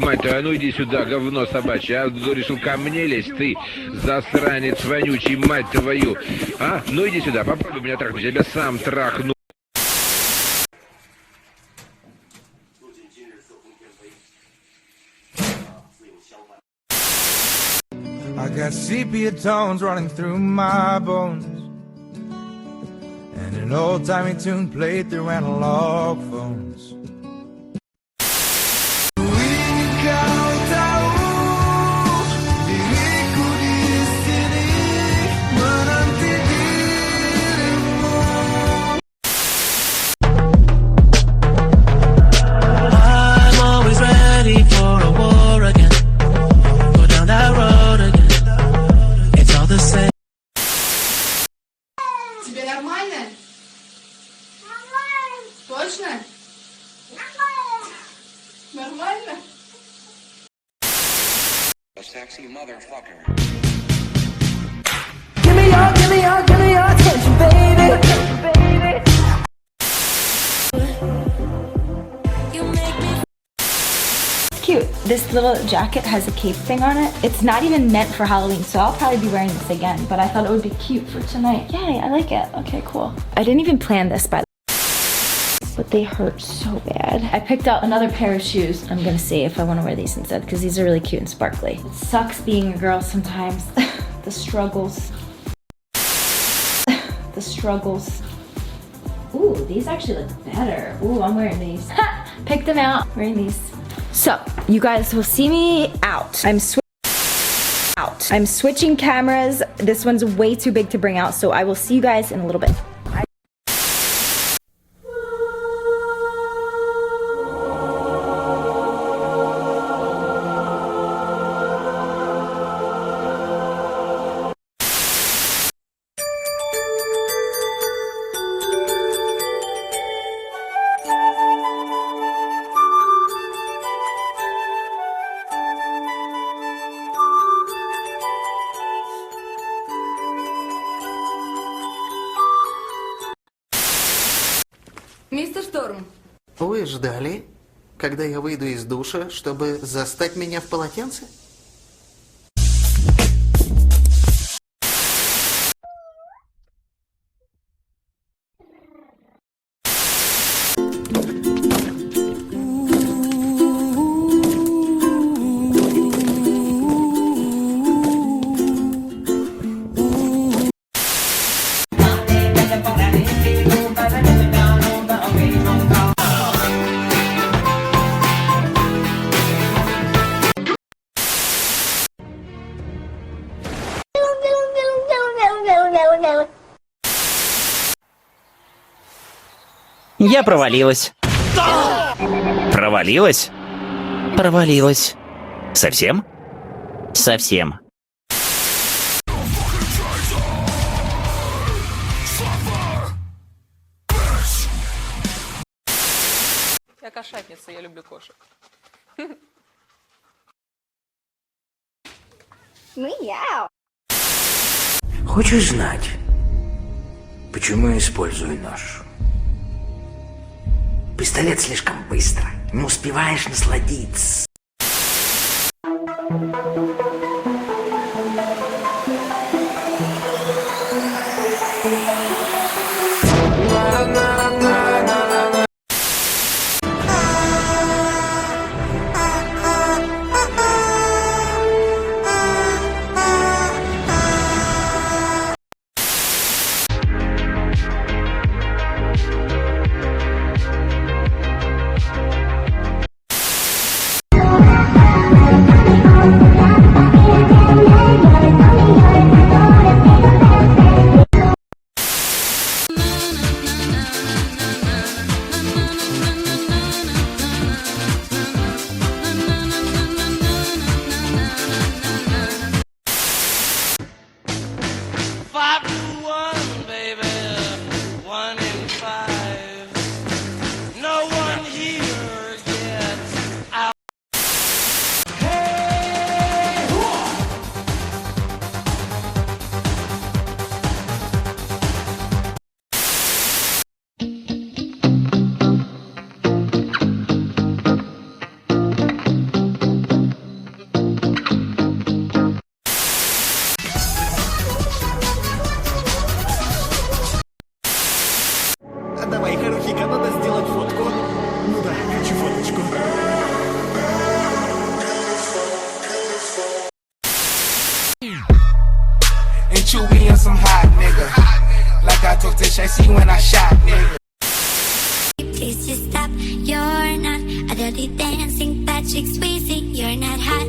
мать твою, а ну иди сюда, говно собачье, а решил ко мне лезть, ты, засранец вонючий, мать твою. А, ну иди сюда, попробуй меня трахнуть, я тебя сам трахну. I got sepia tones running through my bones, and an old-timey tune played through analog phones. I'm always ready for a war again. Go down that road again. It's all the same. Тебе нормально? Нормально. Точно? Нормально. A sexy motherfucker. Give me your attention, baby. You make me. Cute. This little jacket has a cape thing on it. It's not even meant for Halloween, so I'll probably be wearing this again, but I thought it would be cute for tonight. Yay, I like it. Okay, cool. I didn't even plan this, by the way, but they hurt so bad. I picked out another pair of shoes. I'm gonna see if I wanna wear these instead, because these are really cute and sparkly. It sucks being a girl sometimes. The struggles. The struggles. Ooh, these actually look better. Ooh, I'm wearing these. Ha! Picked them out, wearing these. So, you guys will see me out. I'm switching cameras. This one's way too big to bring out, so I will see you guys in a little bit. Мистер Шторм, Вы ждали, когда я выйду из душа, чтобы застать меня в полотенце? Я провалилась. Провалилась? Провалилась. Совсем? Совсем. я кошатница, я люблю кошек. Хочешь знать, почему я использую нож? Пистолет слишком быстро, не успеваешь насладиться. you being some hot nigga. Like I took to Chasey when I shot nigga. Please just stop, you're not a dirty dancing Patrick Swayze. You're not hot,